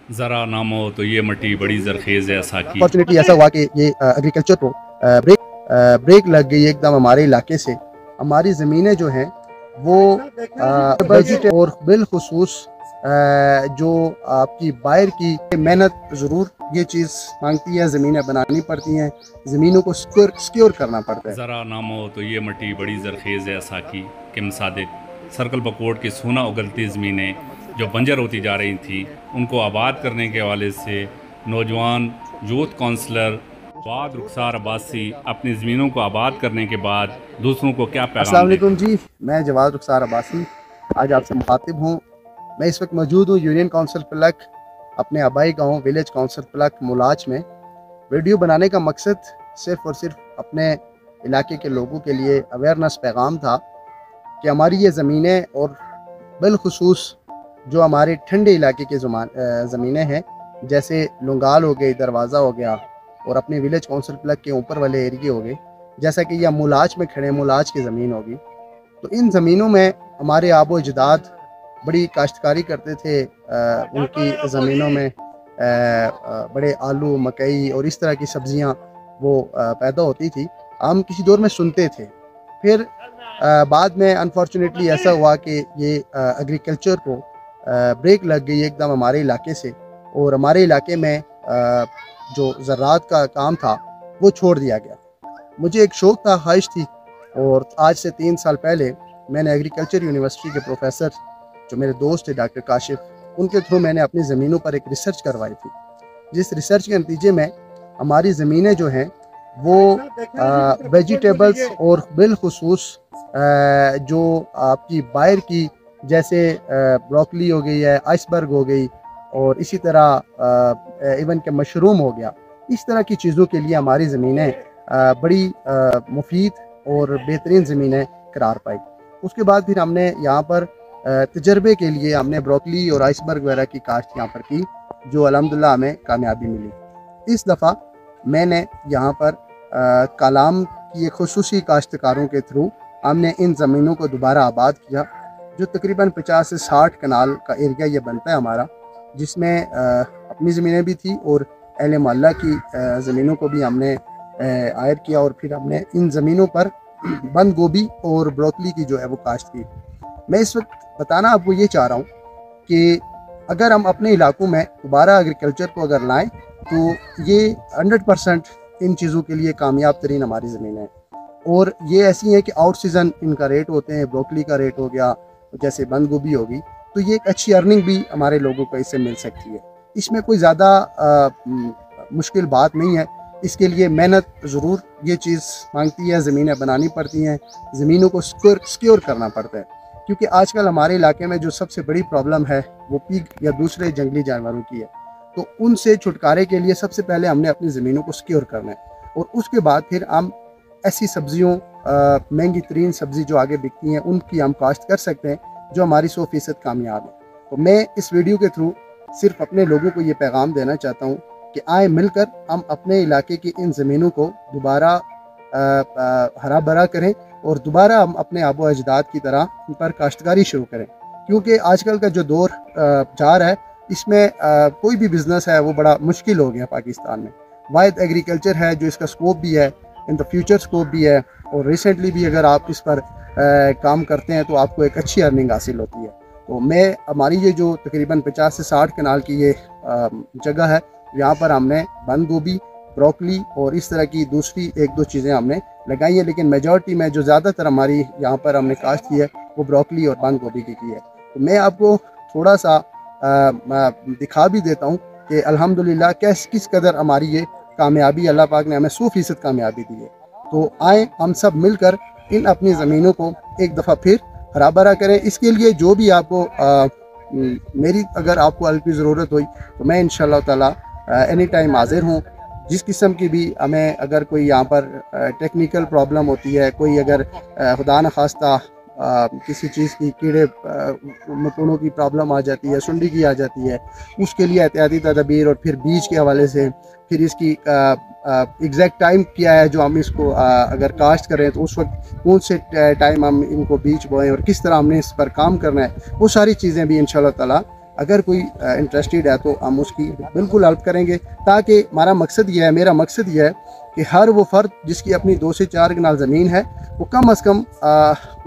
ज़रा नाम हो तो ये मट्टी बड़ी जरखेज़ है साकी। अपॉर्चुनिटी ऐसा हुआ कि ये एग्रीकल्चर को ब्रेक लग गई एकदम हमारे इलाके से। हमारी ज़मीनें जो हैं वो वेजिटेबल और बिलखुसूस जो आपकी बाहर की मेहनत ज़रूर ये चीज़ मांगती है, ज़मीनें बनानी पड़ती हैं, ज़मीनों को सिक्योर करना पड़ता है। ज़रा नाम हो तो ये मट्टी बड़ी जरखेज़ है साकी के मुसादिक सर्कल बकोट की सोना उगलती ज़मीनें जो बंजर होती जा रही थी, उनको आबाद करने के हवाले से नौजवान यूथ काउंसलर वाद रुखसार अब्बासी अपनी ज़मीनों को आबाद करने के बाद दूसरों को क्या अस्सलाम पैगाम वालेकुम देते हैं? जी, मैं जवाद रुखसार अब्बासी आज आपसे मुखातिब हूँ। मैं इस वक्त मौजूद हूँ यूनियन काउंसिल प्लक अपने आबाई गांव विलेज काउंसिल प्लक मुलाच में। वीडियो बनाने का मकसद सिर्फ़ और सिर्फ अपने इलाके के लोगों के लिए अवेयरनेस पैगाम था कि हमारी ये ज़मीनें और बिलखुसूस जो हमारे ठंडे इलाके की ज़मीनें हैं, जैसे लुंगाल हो गई, दरवाज़ा हो गया और अपने विलेज काउंसिल प्लक के ऊपर वाले एरिए हो गए, जैसा कि यह मुलाच में खड़े मुलाच की ज़मीन होगी। तो इन ज़मीनों में हमारे आबो अजदाद बड़ी काश्तकारी करते थे। उनकी ज़मीनों में बड़े आलू, मकई और इस तरह की सब्ज़ियाँ वो पैदा होती थी। हम किसी दौर में सुनते थे। फिर बाद में अनफॉर्चुनेटली ऐसा हुआ कि ये एग्रीकल्चर को ब्रेक लग गई एकदम हमारे इलाके से और हमारे इलाके में जो ज़राअत का काम था वो छोड़ दिया गया। मुझे एक शौक़ था, ख्वाहिश थी और आज से 3 साल पहले मैंने एग्रीकल्चर यूनिवर्सिटी के प्रोफेसर जो मेरे दोस्त थे डॉक्टर काशिफ, उनके थ्रू मैंने अपनी ज़मीनों पर एक रिसर्च करवाई थी। जिस रिसर्च के नतीजे में हमारी ज़मीनें जो हैं वो वेजिटेबल्स और बिलखुसूस जो आपकी बाहर की जैसे ब्रोकली हो गई है, आइसबर्ग हो गई और इसी तरह इवन के मशरूम हो गया, इस तरह की चीज़ों के लिए हमारी ज़मीनें बड़ी मुफीद और बेहतरीन ज़मीनें करार पाई। उसके बाद फिर हमने यहाँ पर तजर्बे के लिए हमने ब्रोकली और आइसबर्ग वगैरह की काश्त यहाँ पर की, जो अल्हम्दुलिल्लाह हमें कामयाबी मिली। इस दफ़ा मैंने यहाँ पर कालाम की एक खुसूसी काश्तकारों के थ्रू हमने इन ज़मीनों को दोबारा आबाद किया, जो तकरीबन 50 से 60 कनाल का एरिया ये बनता है हमारा, जिसमें अपनी ज़मीनें भी थी और अहले मोहल्ला की ज़मीनों को भी हमने आयर किया और फिर हमने इन ज़मीनों पर बंद गोभी और ब्रोकली की जो है वो काश्त की। मैं इस वक्त बताना आपको ये चाह रहा हूँ कि अगर हम अपने इलाकों में दोबारा एग्रीकल्चर को अगर लाएँ तो ये 100% इन चीज़ों के लिए कामयाब तरीन हमारी ज़मीन है। और ये ऐसी हैं कि आउट सीज़न इनका रेट होते हैं, ब्रोकली का रेट हो गया, जैसे बंद गोभी होगी, तो ये एक अच्छी अर्निंग भी हमारे लोगों को इससे मिल सकती है। इसमें कोई ज़्यादा मुश्किल बात नहीं है। इसके लिए मेहनत ज़रूर ये चीज़ मांगती है, ज़मीनें बनानी पड़ती हैं, ज़मीनों को सिक्योर करना पड़ता है, क्योंकि आजकल हमारे इलाके में जो सबसे बड़ी प्रॉब्लम है वो पीग या दूसरे जंगली जानवरों की है। तो उनसे छुटकारे के लिए सबसे पहले हमने अपनी ज़मीनों को सिक्योर करना है और उसके बाद फिर हम ऐसी सब्जियों महंगी तरीन सब्ज़ी जो आगे बिकती हैं उनकी हम काश्त कर सकते हैं, जो हमारी 100% कामयाब है। तो मैं इस वीडियो के थ्रू सिर्फ अपने लोगों को ये पैगाम देना चाहता हूँ कि आए मिलकर हम अपने इलाके की इन ज़मीनों को दोबारा हरा भरा करें और दोबारा हम अपने आबो अजदाद की तरह इन पर काश्तकारी शुरू करें, क्योंकि आजकल का जो दौर जा रहा है इसमें कोई भी बिज़नेस है वो बड़ा मुश्किल हो गया पाकिस्तान में। वाहिद एग्रीकल्चर है जो इसका स्कोप भी है, इन द फ्यूचर स्कोप भी है और रिसेंटली भी अगर आप इस पर काम करते हैं तो आपको एक अच्छी अर्निंग हासिल होती है। तो मैं हमारी ये जो तकरीबन 50 से 60 कनाल की ये जगह है, यहाँ पर हमने बंद गोभी, ब्रोकली और इस तरह की दूसरी 1-2 चीज़ें हमने लगाई हैं, लेकिन मेजॉरिटी में जो ज़्यादातर हमारी यहाँ पर हमने काश्त की है वो ब्रोकली और बंद गोभी की है। तो मैं आपको थोड़ा सा दिखा भी देता हूँ कि अल्हम्दुलिल्लाह किस कदर हमारी ये कामयाबी अल्लाह पाक ने हमें 100% कामयाबी दी है। तो आए हम सब मिलकर इन अपनी ज़मीनों को एक दफ़ा फिर हरा भरा करें। इसके लिए जो भी आपको मेरी अगर आपको हेल्प की ज़रूरत हुई तो मैं इंशाअल्लाह ताला एनी टाइम हाजिर हूँ। जिस किस्म की भी हमें अगर कोई यहाँ पर टेक्निकल प्रॉब्लम होती है, कोई अगर खुदा न खास्ता किसी चीज़ की कीड़े मकोड़ों की प्रॉब्लम आ जाती है, सुंडी की आ जाती है, उसके लिए एहतियाती तदबीर और फिर बीज के हवाले से फिर इसकी एग्जैक्ट टाइम क्या है जो हम इसको अगर काश्त करें तो उस वक्त कौन से टाइम हम इनको बीज बोएं और किस तरह हमने इस पर काम करना है, वो सारी चीज़ें भी इंशाअल्लाह ताला अगर कोई इंटरेस्टेड है तो हम उसकी बिल्कुल हेल्प करेंगे, ताकि हमारा मकसद ये है, मेरा मकसद ये है कि हर वो फ़र्द जिसकी अपनी 2 से 4 कनाल ज़मीन है वो कम अज़ कम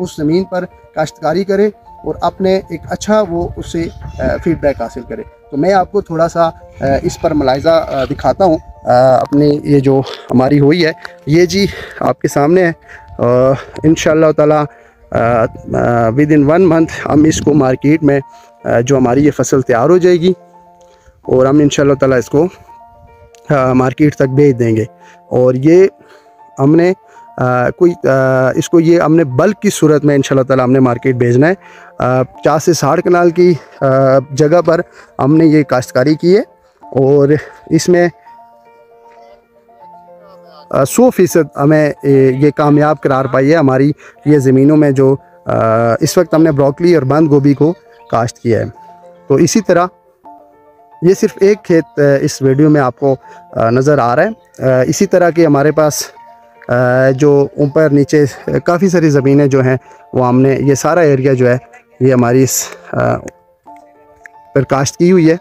उस ज़मीन पर काश्तकारी करे और अपने एक अच्छा वो उससे फ़ीडबैक हासिल करे। तो मैं आपको थोड़ा सा इस पर मुलाहिज़ा दिखाता हूँ। अपनी ये जो हमारी हुई है ये जी आपके सामने है। इंशाअल्लाह ताला विद इन 1 मंथ हम इसको मार्केट में जो हमारी ये फसल तैयार हो जाएगी और हम इंशाअल्लाह ताला इसको मार्केट तक भेज देंगे। और ये हमने इसको ये हमने बल्क की सूरत में इंशाअल्लाह ताला हमने मार्केट भेजना है। 50 से 60 कनाल की जगह पर हमने ये काश्तकारी की है और इसमें 100% हमें ये कामयाब करार पाई है। हमारी ये ज़मीनों में जो इस वक्त हमने ब्रोकली और बंद गोभी को काश्त किया है। तो इसी तरह ये सिर्फ एक खेत इस वीडियो में आपको नज़र आ रहा है। इसी तरह के हमारे पास जो ऊपर नीचे काफ़ी सारी ज़मीनें जो हैं वो हमने ये सारा एरिया जो है ये हमारी इस पर काश्त की हुई है।